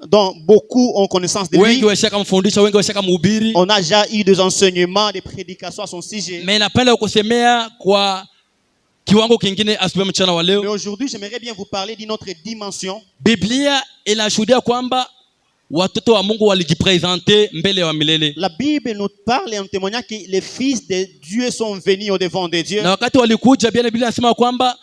dont beaucoup ont connaissance de lui. Wengi washakamfundisha, wengi washakamhubiri. On a déjà eu des enseignements, des prédications à son sujet. Mais napenda kusemea kwa kiwango kingine asubuhi mchana wa leo. Mais aujourd'hui, j'aimerais bien vous parler d'une autre dimension. Biblia inashuhudia kwamba watoto wa Mungu walijipresente mbele wa milele. La Bible nous parle en témoignant que les fils de Dieu sont venus au devant de Dieu. Na wakati walikuja, Biblia inasema kwamba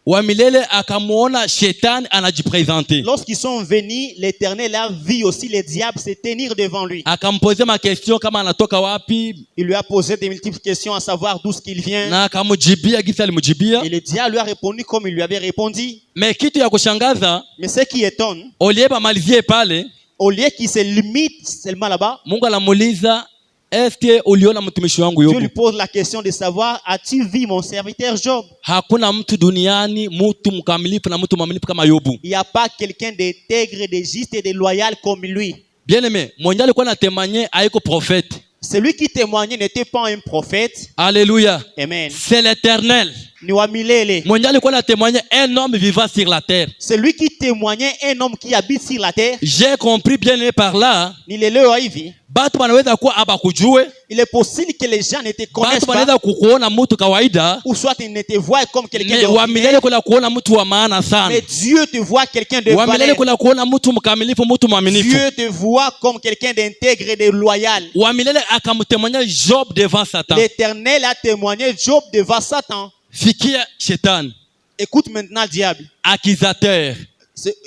wa milele akamuona shetani anajipresente. Lorsqu'ils sont venus, l'Éternel a vu aussi les diables se tenir devant lui. Akamposer ma question kama anatoka wapi. Il lui a posé de multiples questions à savoir d'où qu'il vient. Na akamjibia gisi alimjibia. Et le diable lui a répondu comme il lui avait répondu. Mais kitu ya kushangaza, mais ce qui étonne, olieba malizie pale, au lieu qu'il se limite seulement là-bas, Mungu anamuuliza, est-ce uliona mtumishi wangu Yobu? Dieu lui pose la question de savoir, as-tu vu mon serviteur Job? Hakuna mtu duniani mtu mkamilifu na mtu mwaminifu kama Yobu. Il n'y a pas quelqu'un d'intègre, de juste et de loyal comme lui. Bien-aimé, mwenye alikuwa anatemanye haiko prophète. Celui qui témoignait n'était pas un prophète. Alléluia. Amen. C'est l'Éternel. Mwenye alikuwa anatemanye un homme vivant sur la terre. Celui qui témoignait un homme qui habite sur la terre. J'ai compris bien par là. Nilelewa hivi. Batu wanaweza kuwa abakujue. Il est possible que les gens ne te connaissent Batu pas. wanaweza kukuona mtu kawaida. Ou soit ils ne te voient comme quelqu'un de wa milele kuna kuona mtu wa maana sana. Mais Dieu te voit quelqu'un de valeur. Wa milele kuna kuona mtu mkamilifu, mtu mwaminifu. Dieu te voit comme quelqu'un d'intègre et de loyal. Wa milele akamtemanya Job devant Satan. L'Éternel a témoigné Job devant Satan. Fikia shetani. Écoute maintenant le diable. Accusateur.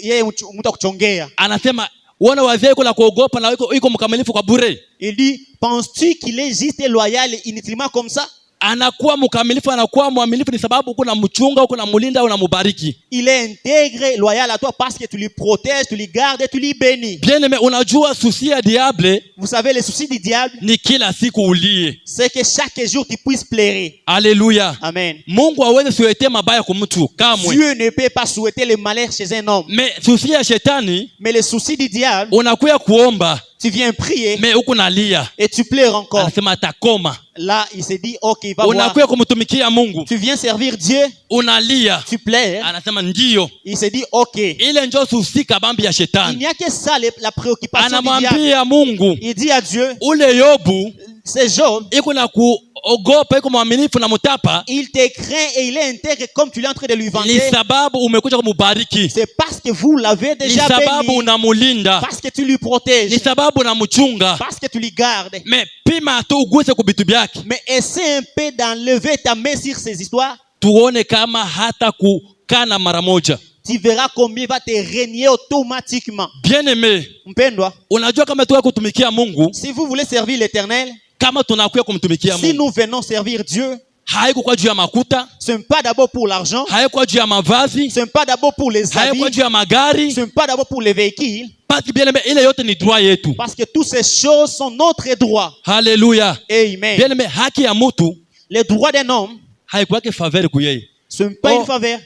Yeye mtu akuchongea. Anasema wana wazee kula kuogopa na iko mkamilifu kwa bure. Il dit, penses-tu qu'il est juste et loyal inutilement comme ça? Anakuwa mkamilifu, anakuwa mwaminifu ni sababu kuna mchunga, kuna mlinda, unamubariki. Il est intègre, loyal à toi parce que tu lui protèges, tu lui gardes et tu lui bénis. Bien aimé, unajua souci ya diable. Vous savez le souci du diable? Ni kila siku ulie. C'est que chaque jour tu puisses plaire. Alléluia. Amen. Mungu hawezi souhaiter mabaya kwa mtu kamwe. Dieu ne peut pas souhaiter le malheur chez un homme. Mais souci ya shetani, mais le souci du diable, unakuya kuomba. Tu viens prier. Mais uko nalia. Et tu pleures encore. Anasema atakoma. Là, il se dit, OK, va voir. Unakuya kumtumikia Mungu. Tu viens servir Dieu. Unalia. Tu pleures. Anasema ndio. Il se dit, OK. Ile ndio souci kabambi ya shetani. Il n'y a que ça, la préoccupation du diable. Anamwambia Mungu. Il dit à Dieu. Ule Yobu. C'est Job. Iko na kuogopa, iko mwaminifu na mutapa. Il te craint et il est intègre comme tu es en train de lui vanter. Ni sababu umekuja kumubariki. C'est parce que vous l'avez déjà béni. Ni sababu unamulinda. Parce que tu lui protèges. Ni sababu unamuchunga. Parce que tu lui gardes. Mais pima tu uguse kubitu byake. Mais essaie un peu d'enlever ta main sur ces histoires. Tuone kama hata kukana mara moja. Tu verras combien il va te régner automatiquement. Bien-aimé, mpendwa, unajua kama tuwa kutumikia Mungu, si vous voulez servir l'Éternel, kama tunakuya kumtumikia Mungu, si nous venons servir Dieu, haiko kwa juu ya makuta, ce n'est pas d'abord pour l'argent, haiko kwa juu ya mavazi, ce n'est pas d'abord pour les habits, haiko kwa juu ya magari, ce n'est pas d'abord pour les véhicules. Parce bien-aimé, ile yote ni droit yetu. Parce que toutes ces choses sont notre droit. Alléluia. Amen. Bien-aimé, haki ya mtu, le droit d'un homme, haiko yake faveur kuyeye. Ce n'est pas une faveur.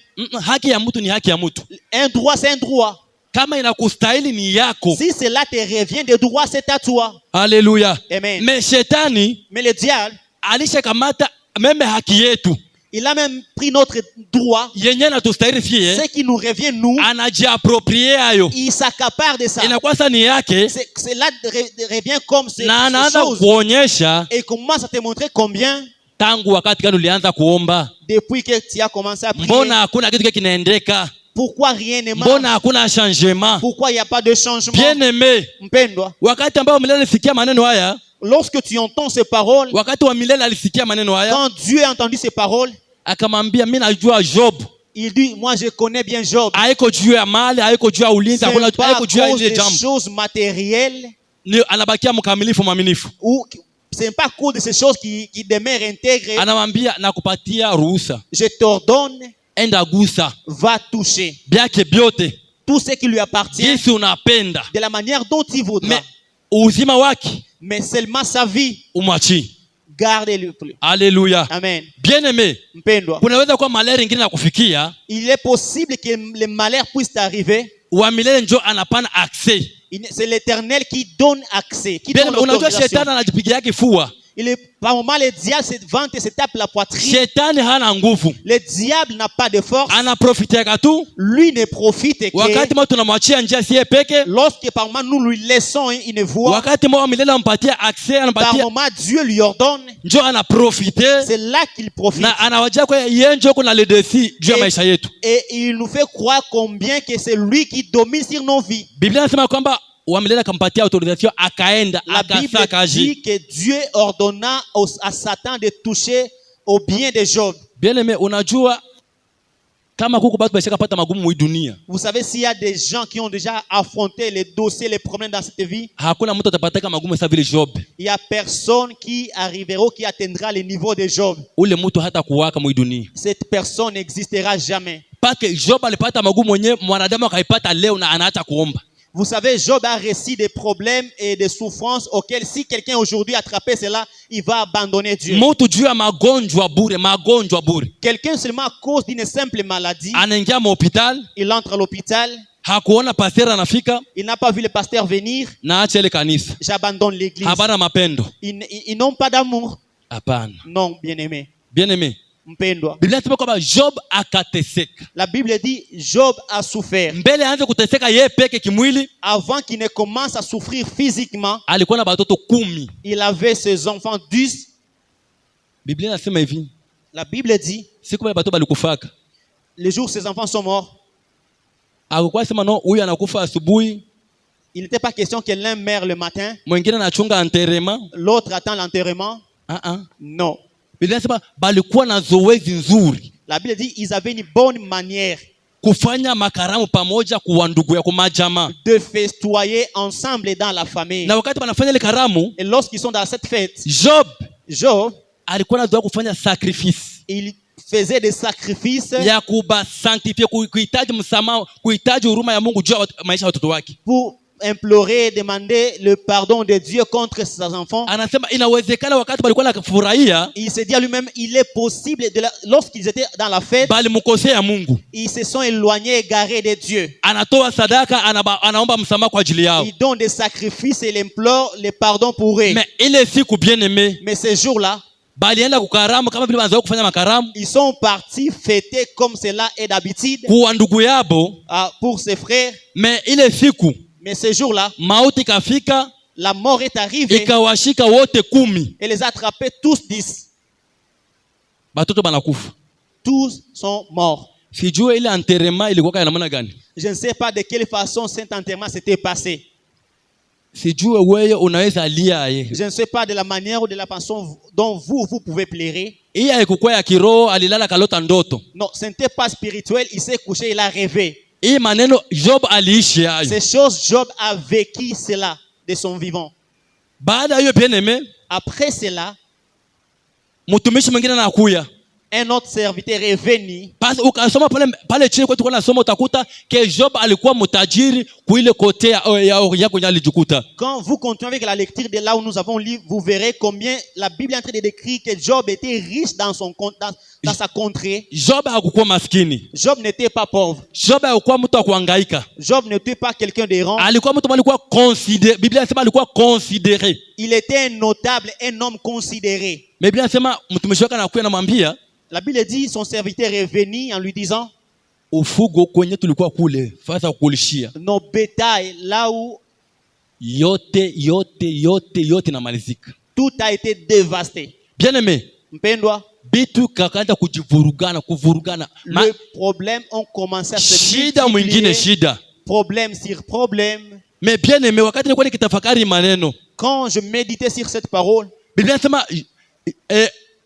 Haki ya mtu ni haki ya mtu. Un droit, c'est un droit. Kama inakustahili ni yako. Si cela te revient de droit, c'est à toi. Alléluia. Amen. Mais shetani, mais le diable, alishakamata meme haki yetu. Il a même pris notre droit. Yenye natustahili fie. Ce qui nous revient nous. Anajiapproprier ayo. Il s'accapare de ça. Inakuwa sasa ni yake. Cela revient comme ces choses. Kuonyesha. Et commence à te montrer combien. Tangu wakati gani ulianza kuomba? Depuis que tu as commencé à prier. Mbona hakuna kitu kinaendeka? Pourquoi rien ne marche? Mbona hakuna changement? Pourquoi il n'y a pas de changement? Bien-aimé. Mpendwa. Wakati ambao milele alisikia maneno haya. Lorsque tu entends ces paroles. Wakati wa milele alisikia maneno haya. Quand Dieu a entendu ces paroles. Akamwambia mimi najua Job. Il dit, moi je connais bien Job. Haiko juu ya mali, haiko juu ya ulinzi, haiko juu ya ile jambo. Choses matérielles. Ni anabakia mkamilifu mwaminifu. Ce n'est pas à cause de ces choses qui demeurent intègres. Anamwambia nakupatia ruhusa. Je t'ordonne. Enda gusa. Va toucher. Byake byote. Tout ce qui lui appartient. Jinsi unapenda. De la manière dont il voudra. Mais uzima wake. Mais seulement sa vie. Umwachi. Gardez-le plus. Alléluia. Amen. Bien-aimé. Mpendwa. Kunaweza kuwa malheur ingine na kufikia. Il est possible que le malheur puisse t'arriver. Wa milele ndio anapana accès. C'est l'Éternel qui donne accès, qui donne l'autorisation. Unajua shetani anajipigia kifua. par moment, le diable se vante et se tape la poitrine. Shetani hana nguvu. Le diable n'a pas de force. Anaprofitiaka tu Lui ne profite wakati que mwa tunamwachia njia siye peke. lorsque par moment nous lui laissons une voie. Wakati mwa milele mpatia accès, Par anampatia moment, Dieu lui ordonne. njo anaprofite C'est là qu'il profite. na anawajia kwa yeye njo kuna le défi juu ya maisha yetu. Et il nous fait croire combien que c'est lui qui domine sur nos vies. Biblia inasema kwamba wa milele akampatia autorisation akaenda La Bible akasakaji. dit que Dieu ordonna à Satan de toucher au bien de Job. Bien aimé, unajua kama kuko batu bashaka pata magumu mu dunia, Vous savez, s'il y a des gens qui ont déjà affronté les dossiers, les problèmes dans cette vie, hakuna mtu atapataka magumu sa vile Job. il n'y a personne qui arrivera ou qui atteindra le niveau de Job. Ule mtu hata kuwaka mu dunia. Cette personne n'existera jamais. Pake Job alipata magumu mwenye mwanadamu akaipata leo na anaacha kuomba. Vous savez, Job a réussi des problèmes et des souffrances auxquelles si quelqu'un aujourd'hui attrapait cela, il va abandonner Dieu. Mtu juu ya magonjwa bure. Quelqu'un seulement à cause d'une simple maladie, Anaingia mu hospital, il entre à l'hôpital, hakuona pasteur anafika il n'a pas vu le pasteur venir, na acha ile kanisa. j'abandonne l'église. Habana mapendo. Ils n'ont pas d'amour. Hapana. Non, bien-aimé. Bien aimé. Mpendwa. Biblia inasema kwamba Job akateseka. La Bible dit Job a souffert. Mbele aanze kuteseka yeye peke kimwili, Avant qu'il ne commence à souffrir physiquement, alikuwa na batoto 10. il avait ses enfants 10. Biblia inasema hivi, La Bible dit, siku wale batoto balikufaka, le jour où ses enfants sont morts, hakukuwa sema no huyu anakufa asubuhi, il n'était pas question que l'un meurt le matin, mwingine anachunga enterrement. l'autre attend l'enterrement. Non. Biblia inasema balikuwa na zoezi nzuri, La Bible dit ils avaient une bonne manière kufanya makaramu pamoja kwa ndugu ya kumajama. de festoyer ensemble dans la famille. Na wakati wanafanya ile karamu, Et lorsqu'ils sont dans cette fête, Job alikuwa anazoea kufanya sacrifice. il faisait des sacrifices Ya kuba sanctifier, kuhitaji msamaha, kuhitaji huruma ya Mungu juu ya maisha ya watoto wake. pour implorer, demander le pardon de Dieu contre ses enfants. Anasema inawezekana wakati walikuwa nakufurahia, Il se dit à lui-même, il est possible, lorsqu'ils étaient dans la fête, bali mkosea Mungu. ils se sont éloignés, égarés de Dieu. Anatoa sadaka, anaomba msamaha kwa ajili yao. Ils donnent des sacrifices et il implore le pardon pour eux. Mais ile siku bien aimé, Mais ces jours-là, balienda kukaramu kama vile wanazoea kufanya makaramu ils sont partis fêter comme cela est d'habitude kwa ndugu yabo. pour ses frères. Mais ile siku Mais ces jours-là, mauti kafika, la mort est arrivée ikawashika wote 10. et les a attrapés tous 10. Batoto banakufa. Tous sont morts. Sijue ile enterrement ilikuwa ya namna gani. Je ne sais pas de quelle façon cet enterrement s'était passé. Sijue wewe unaweza lia ye. Je ne sais pas de la manière ou de la façon dont vous pouvez pleurer. Hii haikuwa ya kiroho, alilala kalota ndoto. Non, ce n'était pas spirituel. Il s'est couché, il a rêvé. Hii maneno Job aliishi hayo. Ces choses, Job a vécu cela de son vivant. Baada hiyo bien aimé, Après cela, mtumishi mwingine anakuja. un autre serviteur est venu. Basi ukasoma pale chini kwetu kuna somo utakuta ke Job alikuwa mtajiri kuile kote ya kwenye alijikuta. Quand vous continuez avec la lecture de là où nous avons lu, vous verrez combien la Bible est en train de décrire que Job était riche dans sa contrée. Job hakukuwa maskini. Job n'était pas pauvre. Job hakukuwa mtu wa kuhangaika. Job n'était pas quelqu'un d'errant. Alikuwa mtu alikuwa considéré. Biblia inasema alikuwa considéré. Il était un notable, un homme considéré. Biblia inasema mtumishi wake anakuja anamwambia, la Bible dit son serviteur est venu en lui disant, ufugo kwenye tulikuwa kule fasa kulishia nos bétails là où yote namalizika. Tout a été dévasté. Bien aimé, mpendwa, bitu kakaanza kuvurugana. Le problème ont commencé à se shida mwingine shida. Problème sur problème. Mais bien aimé, wakati nilikuwa nikitafakari maneno, quand je méditais sur cette parole, Biblia inasema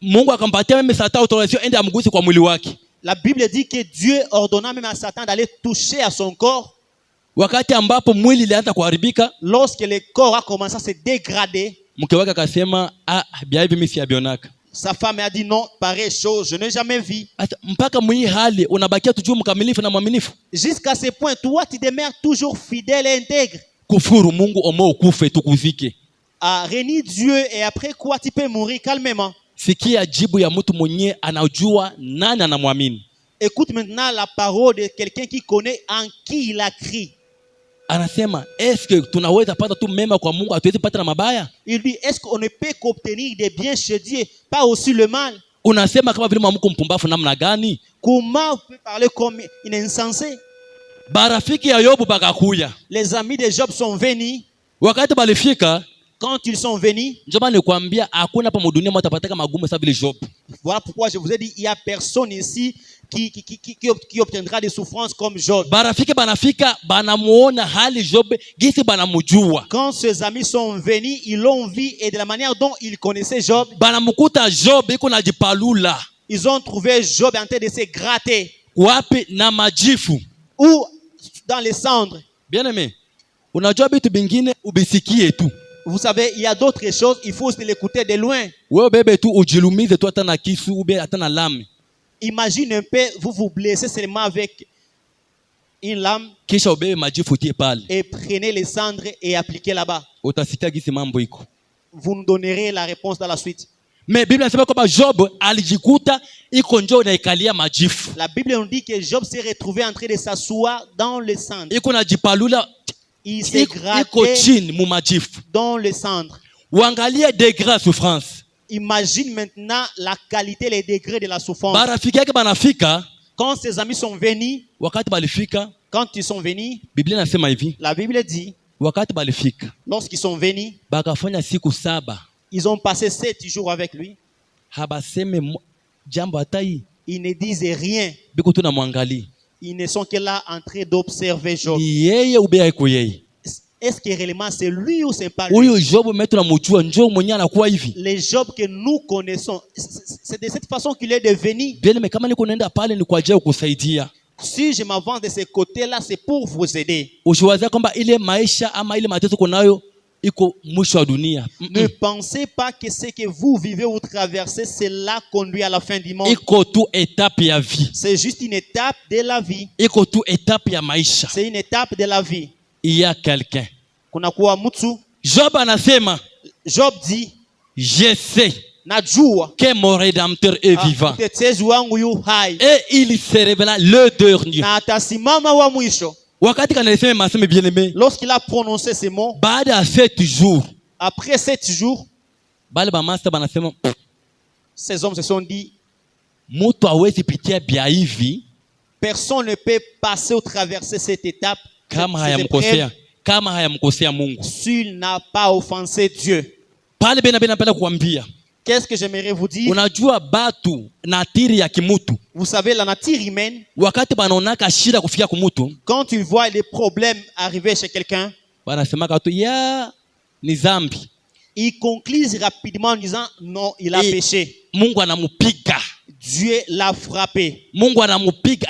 Mungu akampatia mimi Satan autorisation ende amgusi kwa mwili wake. La Bible dit que Dieu ordonna même à Satan d'aller toucher à son corps. Wakati ambapo mwili ilianza kuharibika, lorsque le corps a commencé à se dégrader, mke wake akasema bia hivi mimi siabionaka. Sa femme a dit non, pareille chose, je n'ai jamais vu. Mpaka mwi hali unabakia tujue mkamilifu na mwaminifu. Jusqu'à ce point, toi tu demeures toujours fidèle et intègre. Kufuru Mungu omo ukufe tukuzike. Renie Dieu et après quoi tu peux mourir calmement. Sikia jibu ya mtu mwenye anajua nani anamwamini. Écoute maintenant la parole de quelqu'un qui connaît en qui il a cru. anasema eske tunaweza pata tu mema kwa Mungu, hatuwezi pata na mabaya? Il dit, est-ce qu'on ne peut qu'obtenir des biens chez Dieu, pas aussi le mal? Unasema kama vile mwamuko mpumbafu namna gani? Comment on peut parler comme une insensé? Barafiki ya Yobu bakakuya. Les amis de Job sont venus. Wakati balifika, quand ils sont venus, njoba nikwambia hakuna hapa mdunia mtu atapata magumu sawa vile Job. Voilà pourquoi je vous ai dit, il y a personne ici qui obtiendra des souffrances comme Job. Barafiki banafika banamuona hali Job gisi banamujua. Quand ses amis sont venus, ils l'ont vu et de la manière dont ils connaissaient Job, banamukuta Job iko najipalula. Ils ont trouvé Job en train de se gratter. Wapi na majifu? Ou dans les cendres. Bien aimé, unajua vitu vingine ubisikie tu. Vous savez, il y a d'autres choses, il faut l'écouter de loin. Wewe bebe tu ujilumize tu hata na kisu ube hata na lame. Imagine un peu, vous vous blessez seulement avec une lame. Kisha ubebe majifu tie pale. Et prenez les cendres et appliquez là-bas. Utasikia gisi mambo iko. Vous nous donnerez la réponse dans la suite. Mais Bible inasema kwamba Job alijikuta iko njoo na ikalia majifu. La Bible nous dit que Job s'est retrouvé en train de s'asseoir dans le cendre. Iko najipalula. Il s'est gratté dans le cendre. Uangalie degré de souffrance. Imagine maintenant la qualité, les degrés de la souffrance. Barafiki yake banafika. Quand ses amis sont venus, wakati balifika, quand ils sont venus, Biblia inasema hivi. La Bible dit, wakati balifika, lorsqu'ils sont venus, bakafanya siku 7. Ils ont passé 7 jours avec lui. Habaseme jambo hatai. Ils ne disent rien. Biko tu na mwangali. Ils ne sont que là en train d'observer Job. Yeye ubea iko yeye. Est-ce que réellement c'est lui ou c'est pas lui? Huyo Job metu na mjua njoo mwenye anakuwa hivi. Les Job que nous connaissons, c'est de cette façon qu'il est devenu. Bien mais kama niko naenda pale ni kwa ajili kusaidia. Si je m'avance de ce côté-là, c'est pour vous aider. Usiwaza kwamba ile maisha ama ile mateso kunayo iko mwisho wa dunia. Ne pensez pas que ce que vous vivez ou traversez, cela conduit à la fin du monde. Iko tu étape ya vie. C'est juste une étape de la vie. Iko tu étape ya maisha. C'est une étape de la vie. Il y a quelqu'un. Kunakuwa mtu. Job anasema. Job dit. Je sais. Najua. Que mon rédempteur est vivant. Et il se révéla le dernier. Na atasimama wa mwisho. Wakati kanalisema maseme bien aimé. Lorsqu'il a prononcé ces mots. Baada ya 7 jours. Après 7 jours. Bale ba master banasema. Ces hommes se sont dit. Mtu hawezi pitia bia hivi. Personne ne peut passer ou traverser cette étape. Kama hayamkosea. Kama hayamkosea Mungu. S'il n'a pas offensé Dieu. Pale bena napenda kuambia. Qu'est-ce que j'aimerais vous dire? Unajua batu natiri ya kimutu. Vous savez la nature humaine. Wakati banaonaka shida kufikia kumutu. Quand il voit les problèmes arriver chez quelqu'un. Banasemaka tu ya ni zambi. Il conclut rapidement en disant non, il a péché. Mungu anamupiga. Dieu l'a frappé. Mungu anamupiga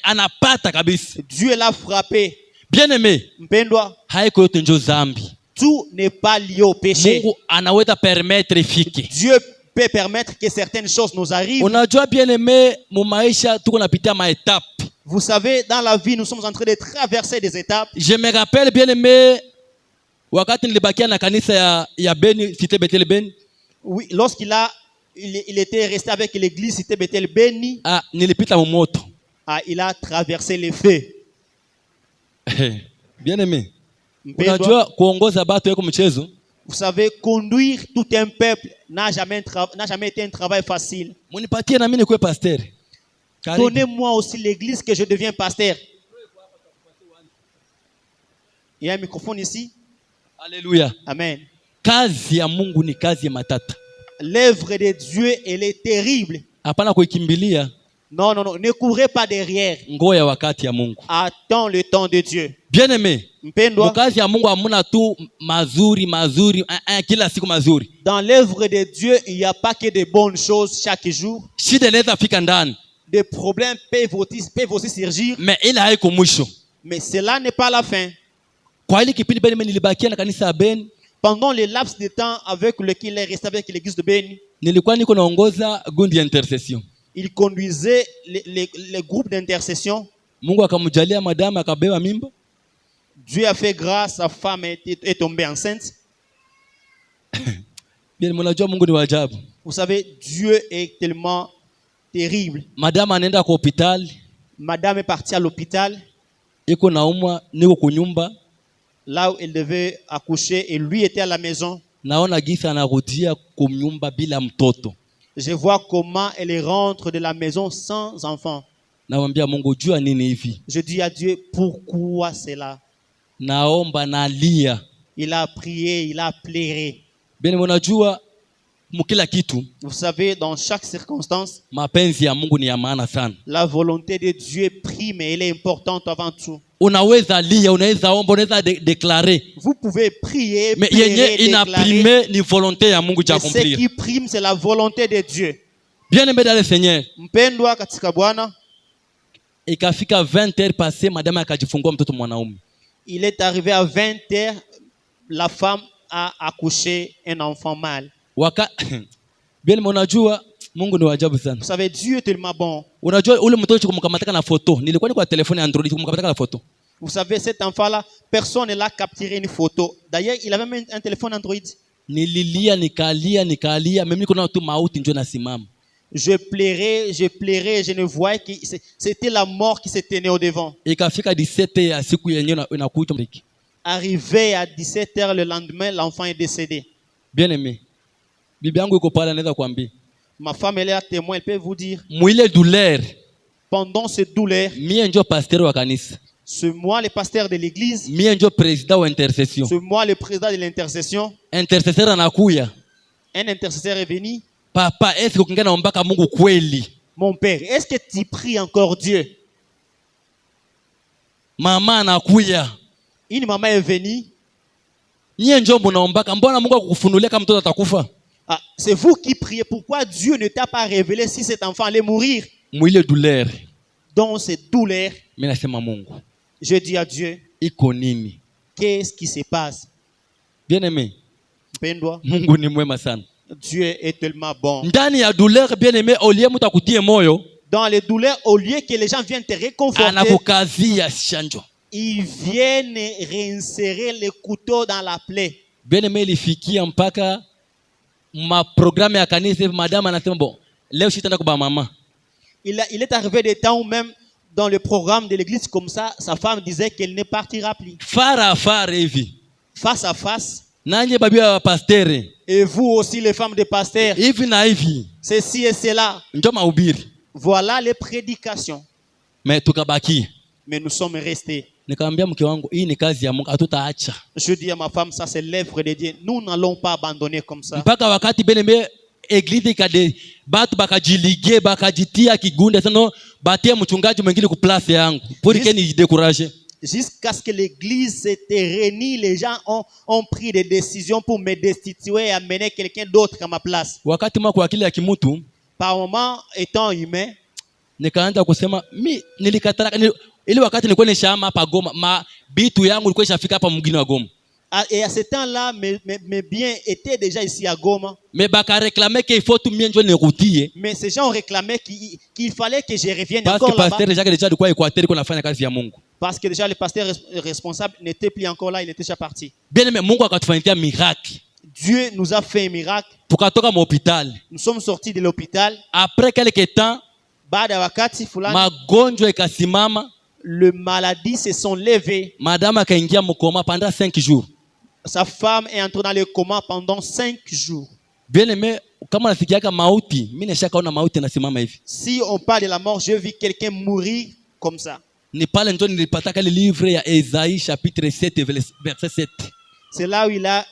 anapata kabisa. Dieu l'a frappé. Bien aimé. Mpendwa. Haiko yote njo zambi. Tout n'est pas lié au péché. Mungu anaweza permettre ifike. Dieu peut permettre que certaines choses nous arrivent. Unajua bien aimé, mu maisha tuko napitia ma étape. Vous savez, dans la vie, nous sommes en train de traverser des étapes. Je me rappelle bien aimé, wakati nilibakia na kanisa ya Beni, Cité Bethel Beni. Oui, lorsqu'il était resté avec l'église Cité Bethel Beni. Ah, nilipita mu moto. Ah, il a traversé les feux. Bien aimé. Unajua kuongoza batu yako mchezo. Vous savez, conduire tout un peuple n'a jamais été un travail facile. Munipatie na mimi nikuwe pasteur. Donnez-moi aussi l'église que je deviens pasteur. Il y a un microphone ici. Alléluia. Amen. Kazi ya Mungu ni kazi ya matata. L'œuvre de Dieu, elle est terrible. Hapana kuikimbilia. Non, non, non, ne courez pas derrière. Ngoya wakati ya Mungu. Attends le temps de Dieu. Bien aimé. Mpendwa. Kazi ya Mungu hamuna tu mazuri kila siku mazuri. Dans l'œuvre de Dieu, il n'y a pas que de bonnes choses chaque jour. Shida inaweza fika ndani. Des problèmes peuvent aussi surgir. Mais ile haiko mwisho. Mais cela n'est pas la fin. Kwa ile kipindi Beni nilibakia na kanisa ya Beni. Pendant le laps de temps avec lequel il est resté avec l'église de Beni. Nilikuwa niko naongoza gundi ya intercession. Il conduisait les groupes d'intercession. Mungu akamjalia madame akabeba mimba. Dieu a fait grâce, sa femme est tombée enceinte. Bien, mnajua Mungu ni wa ajabu. Vous savez, Dieu est tellement terrible. Madame anaenda kwa hospitali. Madame est partie à l'hôpital. Iko naumwa, niko kunyumba. là où elle devait accoucher et lui était à la maison. naona gisi anarudia kumnyumba bila mtoto. Je vois comment elle rentre de la maison sans enfant. Namwambia Mungu, jua nini hivi? Je dis à Dieu, pourquoi cela? Naomba nalia. Il a prié, il a pleuré. Bene mnajua mkila kitu Vous savez, dans chaque circonstance, mapenzi ya Mungu ni ya maana sana. la volonté de Dieu prime, mais elle est importante avant tout. Unaweza lia, unaweza omba, unaweza déclarer. Vous pouvez prier, Mais pleurer, yenye déclarer. inaprime ni volonté ya Mungu Mais ce accomplir. qui prime, c'est la volonté de Dieu. Bien aimé dans le Seigneur. Mpendwa katika Bwana, Ikafika 20h passé, madame akajifungua mtoto mwanaume. il est arrivé à 20h, la femme a accouché un enfant mâle. Bien unajua Mungu ni wa ajabu sana. Vous savez, Dieu est tellement bon. Unajua ule mtoto kumkamataka na photo. Nilikuwa niko kwa telefone Android kumkamataka na photo. Vous savez, cet enfant-là, personne ne l'a capturé une photo. D'ailleurs, il avait même un téléphone Android. Nililia nikalia, mimi niko na tu mauti ndio nasimama. Je pleurais, je ne voyais que c'était la mort qui se tenait au devant. Ikafika 17h ya siku yenyewe inakuja. Arrivé à 17h le lendemain, l'enfant est décédé. Bien aimé. Bibi yangu iko pale anaweza kuambia. Ma femme, elle est là témoin, elle peut vous dire. Mwile douleur. Pendant cette douleur, Mie ndio pasteur wa kanisa. c'est moi le pasteur de l'église. Mie ndio président wa intercession. C'est moi le président de l'intercession. Intercesseur anakuya. Un intercesseur est venu. Papa, est-ce que ukingana ombaka Mungu kweli? Mon père, est-ce que tu pries encore Dieu? Mama anakuya. Une maman est venue. Nyie ndio mnaombaka, mbona Mungu akufunulia kama mtoto atakufa? Ah, c'est vous qui priez. Pourquoi Dieu ne t'a pas révélé si cet enfant allait mourir? Mwile douleur. Dans cette douleur, Mimi nasema Mungu, je dis à Dieu, iko nini? qu'est-ce qui se passe? Bien aimé, Mpendwa, Mungu ni mwema sana. Dieu est tellement bon. Ndani ya douleur, bien aimé, olie mtu akutie moyo, Dans les douleurs, au lieu que les gens viennent te réconforter, anakukazia shanjo. ils viennent réinsérer le couteau dans la plaie. Bien aimé, ilifikia mpaka ma programme ya kanisa, madame anasema bon, leo sitaenda kwa mama. Il est arrivé des temps où même dans le programme de l'église comme ça, sa femme disait qu'elle ne partira plus. Fara fara hivi. Face à face. Nanye babi wa pasteur. Et vous aussi les femmes de pasteurs. Hivi na hivi. Ceci et cela. Ndio mahubiri. Voilà les prédications. Mais tukabaki. Mais nous sommes restés. Nikamwambia mke wangu, hii ni kazi ya Mungu, hatutaacha. Je dis à ma femme, ça c'est l'œuvre de Dieu. Nous n'allons pas abandonner comme ça. Mpaka wakati beneme eglise ikade batu bakajilige bakajitia kigunde sano batie mchungaji mwingine ku place yangu. Pour que ni décourager. Jusqu'à ce que l'église s'était réunie, les gens ont pris des décisions pour me destituer et amener quelqu'un d'autre à ma place. Wakati mwa kwa akili ya kimutu, par moment, étant humain, nikaanza kusema mi nilikatala ile wakati nilikuwa nishama hapa Goma, ma bitu yangu ilikuwa ishafika hapa mgini wa Goma. Et à ce temps-là, mes biens étaient déjà ici à Goma. Mais baka réclamer qu'il faut tout mien ne routier. Mais ces gens réclamaient qu'il fallait que je revienne parce encore là-bas. Parce que pasteur Jacques déjà alikuwa Équateur kwa nafanya kazi ya Mungu. Parce que déjà le pasteur responsable n'était plus encore là, il était déjà parti. Bien aimé, Mungu akatufanyia miracle. Dieu nous a fait un miracle. Tukatoka mu hôpital. Nous sommes sortis de l'hôpital. Après quelques temps, baada ya wakati fulani, magonjwa ikasimama. Les maladies se sont levées. Madame akaingia mu coma pendant 5 jours. Sa femme est entrée dans le coma pendant 5 jours. Bien aimé, kama nasikiaka mauti, mimi nishakaona mauti nasimama hivi. Si on parle de la mort, je vis quelqu'un mourir comme ça. Ni pale ndio nilipataka le livre ya Esaïe chapitre 7 verset 7. C'est là où il a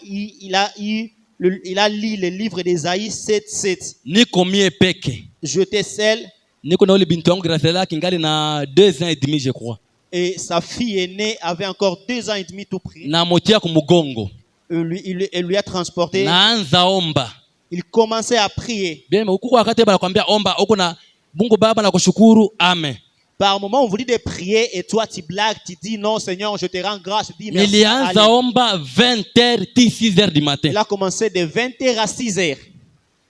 lu le livre d'Esaïe 7:7. Niko mie peke. J'étais seul. Niko na ule bintu wangu Graciela kingali na 2 ans et demi je crois. Et sa fille aînée avait encore 2 ans et demi tout pris. Na motia kumugongo. Elle lui a transporté. Naanza omba. Il commençait à prier. Bien, huko wakati banakwambia omba, uko na Mungu Baba na kushukuru, amen. Par moment on vous dit de prier et toi tu blagues, tu dis non Seigneur, je te rends grâce, tu dis merci. Nilianza omba 20h 6h du matin. Il a commencé de 20h à 6h.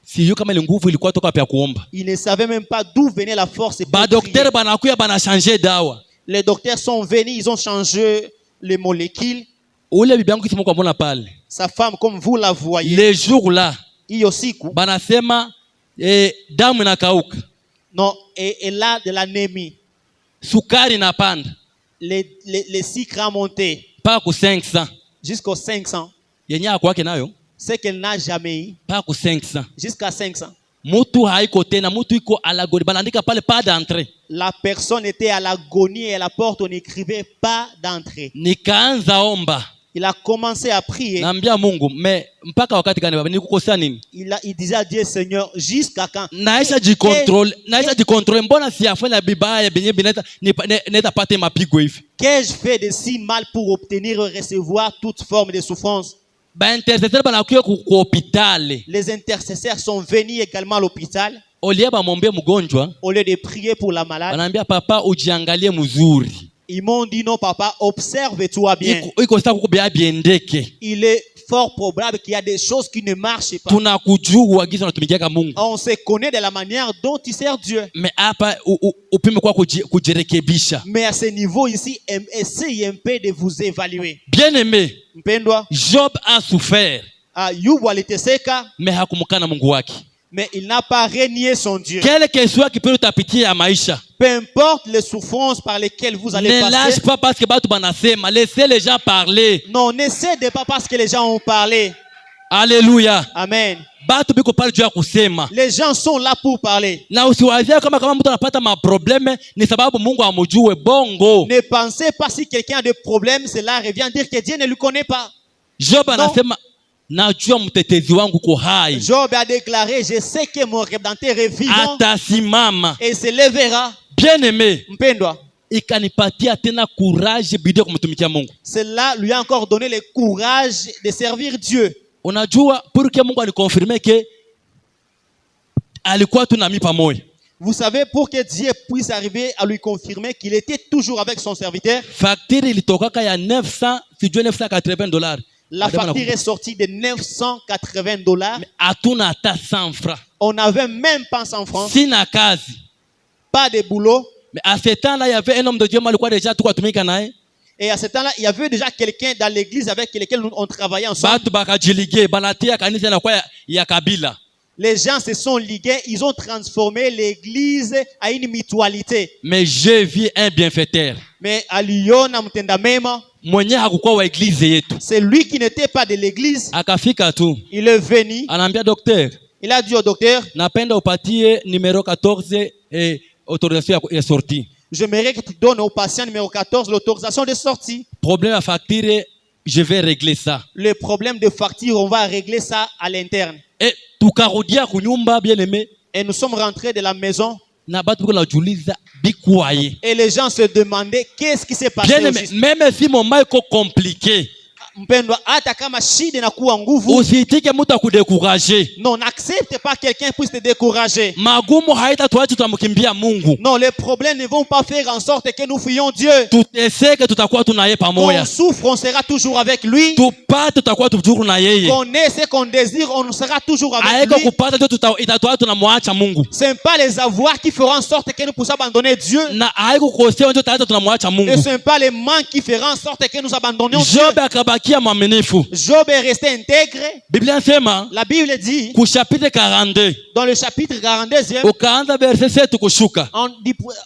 Sio kama ile nguvu ilikuwa toka pia kuomba. Il ne savait même pas d'où venait la force. Ba docteur banakuya bana changer dawa. Les docteurs sont venus, ils ont changé les molécules. Ule bibi yangu kisimu kwa mbona pale. Sa femme comme vous la voyez. Les jours là. Hiyo siku. Banasema damu inakauka. Non, et elle a de l'anémie. Sukari inapanda. Les sucres a monté. Pas ku 500. jusqu'aux 500. yenye akwake nayo Ce qu'elle n'a jamais eu, mpaka ku 500. jusqu'à 500. Mutu haiko tena, mutu iko alagoni, banaandika pale pas d'entrée. La personne était à l'agonie et à la porte, on n'écrivait pas d'entrée. Nikaanza omba, Il a commencé à prier. naambia Mungu, me mpaka wakati gani baba, nikukosea nini? Il disait à Dieu, Seigneur, jusqu'à quand? Naisha jikontrole, mbona siyafanya bibaya benye neta pate mapigo hivi? Qu'ai-je fait de si mal pour obtenir et recevoir toute forme de souffrance? Ba intercesseur banakuya ku hôpital, Les intercesseurs sont venus également à l'hôpital. olie bamwombie mgonjwa, Au lieu de prier pour la malade, wanaambia papa ujiangalie mzuri, ils m'ont dit, non papa, observe-toi bien. iko sasa kuko bia biendeke, Il est fort probable qu'il y a des choses qui ne marchent pas. tunakujua giza unatumikiaka Mungu, On se connaît de la manière dont tu sers Dieu. me hapa upime kwa kujirekebisha. Mais à ce niveau ici, essayez un peu de vous évaluer. Bien aimé, Mpendwa, Job a souffert, Yobu aliteseka, me hakumkana Mungu wake. mais il n'a pas renié son Dieu. Quel que soit kipindi utapitia ya maisha, Peu importe les souffrances par lesquelles vous allez ne lâche passer. pas parce que batu banasema, laissez les gens parler. Non, ne cédez pas parce que les gens ont parlé. Alléluia. Amen. Batu biko pale juu ya kusema. Les gens sont là pour parler. Na usiwazia kama mtu anapata maprobleme ni sababu Mungu amujue, bongo. Ne pensez pas si quelqu'un a des problèmes, cela revient dire que Dieu ne lui connaît pas. Job anasema najua mtetezi wangu ko hai, Job a déclaré, je sais que mon rédempteur est vivant atasimama. et se lèvera. Bien aimé, Mpendwa, ikanipatia tena courage bidii kumtumikia Mungu. cela lui a encore donné le courage de servir Dieu. Unajua pour que Mungu alikonfirme ke alikuwa tu nami pamoja. Vous savez, pour que Dieu puisse arriver à lui confirmer qu'il était toujours avec son serviteur, Facture ilitokaka ya 900, sijue $980. la facture est sortie de $980. Hatuna hata 100 francs. On n'avait même pas 100 francs, Sina kazi. pas de boulot. Mais à ce temps-là, il y avait un homme de Dieu alikuwa déjà tukatumika naye. Et à ce temps-là, il y avait déjà quelqu'un dans l'église avec lequel on travaillait ensemble. Batu bakajilige, banatia kanisa na kwa ya kabila. Les gens se sont ligués, ils ont transformé l'église à une mutualité. Mais j'ai vu un bienfaiteur. Mais aliona mtenda mema, Mwenye hakukuwa wa eglise yetu. c'est lui qui n'était pas de l'église. Akafika tu. Il est venu, Anaambia docteur, il a dit au docteur, napenda upatie numéro 14 et autorisation ya sortie. j'aimerais que tu donnes au patient numéro 14 l'autorisation de sortie. Problème à facture, je vais régler ça. Le problème de facture, on va régler ça à l'interne. Et tukarudia kunyumba, bien aimé, Et nous sommes rentrés de la maison na batu biko najuliza bikwaye. et les gens se demandaient qu'est-ce qui s'est passé. Bien aimé, même si mon maïko compliqué, Mpendwa, hata kama shida inakuwa nguvu, usitike mtu akudekuraje. non, n'accepte pas quelqu'un puisse te décourager. Magumu haitatuacha tutamkimbia Mungu. Non, les problèmes ne vont pas faire en sorte que nous fuyons Dieu. Tuteseke tutakuwa tunaye Qu'on pamoja. souffre, on sera toujours avec lui. Tupate tutakuwa toujours na yeye. Qu'on ait ce qu'on désire, on sera toujours avec Haiko lui. kupata ndio itatuacha tunamwacha Mungu. Ce n'est pas les avoirs qui feront en sorte que nous puissions abandonner Dieu. Na haiko kukosea ndio tutaacha tunamwacha Et Mungu. ce n'est pas les manques qui feront en sorte que nous abandonnions Dieu. Job akabakia mwaminifu. Job est resté intègre. Biblia inasema La Bible dit, ku chapitre 42 dans le chapitre 42e, ukaanza verse 7 kushuka.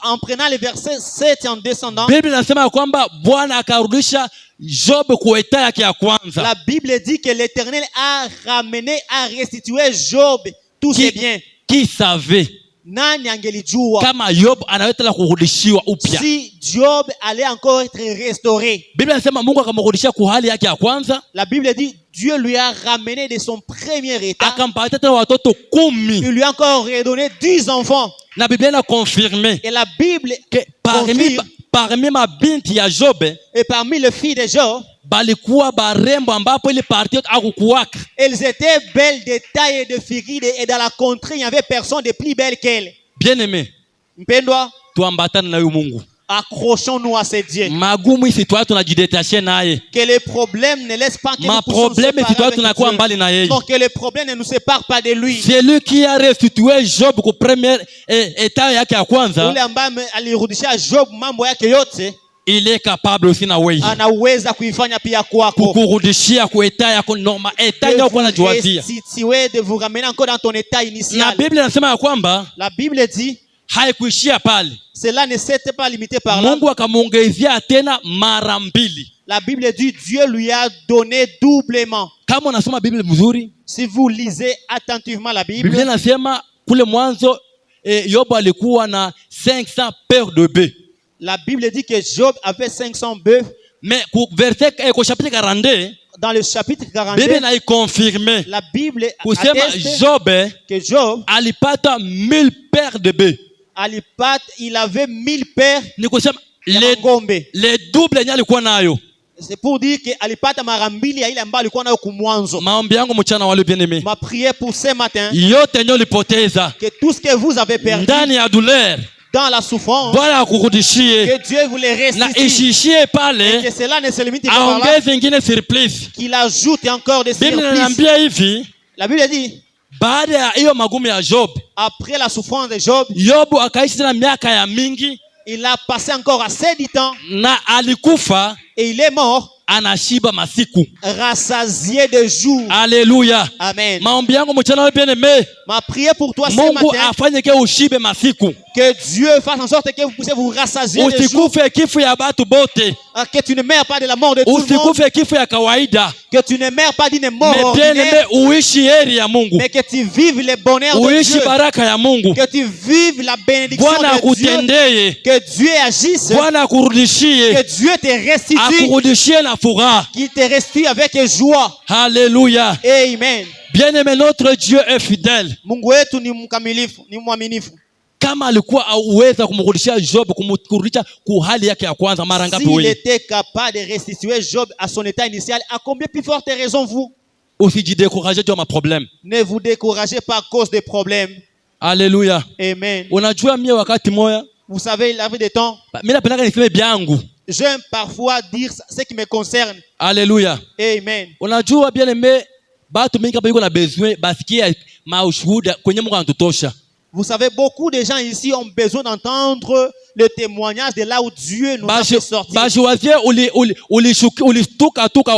en prenant les versets 7 et en descendant, Biblia inasema kwamba Bwana akarudisha Job kueta yake ya kwanza. la Bible dit que l'Éternel a ramené, a restitué Job tous ses biens. Qui savait Nani angelijua kama Job anaweza kurudishiwa upya? si Job allait encore être restauré? Biblia inasema Mungu akamrudishia kwa hali yake ya kwanza, La Bible dit Dieu lui a ramené de son premier état. akampatia tena watoto 10. Il lui a encore redonné 10 enfants. Na Biblia ina confirme Et la Bible que parmi mabinti ya Job et parmi les filles de Job, balikuwa barembo ambapo ile parti akukuwaka. elles étaient belles de taille et de figure, et dans la contrée, il n'y avait personne de plus belle qu'elle. Bien aimé, Mpendwa, tuambatane na huyu Mungu. accrochons-nous à ce Dieu. Magumu isi tu tunajidetache naye. Que les problèmes ne laissent pas que Ma nous puissions nous problème séparer si toi avec tunakuwa Dieu. mbali na yeye. Donc que les problèmes ne nous séparent pas de lui. C'est lui qui a restitué Job ku première état yake ya kwanza. Yule ambaye alirudishia Job mambo yake yote, Il est capable aussi na wewe anaweza kuifanya pia kwako. kukurudishia ku état yako normal, état yako na juazia. De vous ramener encore dans ton état Na initial. Biblia inasema ya kwamba La Bible dit haikuishia pale. Cela ne s'était pas limité par là. Mungu akamuongezea tena mara mbili. La Bible dit Dieu lui a donné doublement. Kama unasoma Biblia mzuri, Si vous lisez attentivement la Bible, Biblia inasema kule mwanzo Yobu alikuwa na 500 paires de bœufs. la Bible dit que Job avait 500 bœufs. Mais au chapitre 42, Dans le chapitre 42, Biblia inaikonfirme la Bible kusema atteste Job que Job, alipata 1000 paires de bœufs. Alipat, il avait 1000 paires Ni kusema ya mangombe. le double yenye alikuwa nayo. C'est pour dire que alipata mara mbili ya ile ambayo alikuwa nayo kumwanzo. Maombi yangu mchana wale bien-aimés, Ma prière pour ce matin, yote yenye ulipoteza que tout ce que vous avez perdu ndani ya douleur, dans la souffrance, Bwana akurudishie que Dieu vous les na restitue. ishishie Et pale, que cela ne se limite pas par là, aongeze ingine surprise. qu'il ajoute encore des Biblia surprises. inaniambia hivi, La Bible dit, baada ya hiyo magumu ya Job, après la souffrance de Job, Yobu akaishi tena miaka ya mingi il a passé encore assez de temps na alikufa et il est mort anashiba masiku. rassasié de jours. Haleluya. Amen. Maombi yangu mchana wale bien-aimés, Ma prière pour toi ce Mungu matin, afanye ke ushibe masiku. que Dieu fasse en sorte que vous puissiez vous rassasier de jours, Usikufe kifo ya batu bote, que tu ne meurs pas de la mort de tout le monde, usikufe kifo ya kawaida, que tu ne meurs pas d'une mort mais ordinaire, bien-aimé uishi heri ya Mungu, mais que tu vives le bonheur de uishi Dieu, baraka ya Mungu. que tu vives la bénédiction Bwana de Dieu, akutendeye, que Dieu agisse, Bwana akurudishie, que Dieu te restitue, akurudishie na furaha. qu'il te restitue avec joie. Haleluya. Amen. Bien-aimé, notre Dieu est fidèle. Mungu wetu ni mkamilifu, ni mwaminifu. Kama alikuwa auweza kumrudishia Job, kumrudisha kuhali yake ya kwanza, mara ngapi S'il wewe? était capable de restituer Job à son état initial, à combien plus forte raison vous? Usijidekuraje juu ya maproblème. Ne vous découragez pas à cause des problèmes. Haleluya. Amen. Unajua mie wakati moya, Vous savez, il avait des temps, mimi napendaka niseme byangu. j'aime parfois dire ce qui me concerne. Haleluya. Amen. Unajua bien-aimé, batu mingi hapa yuko na besoin basikie maushuhuda kwenye Mungu anatutosha. Vous savez, beaucoup de gens ici ont besoin d'entendre le témoignage de là où Dieu nous a fait sortir. Bashiwazie ulistuka tuka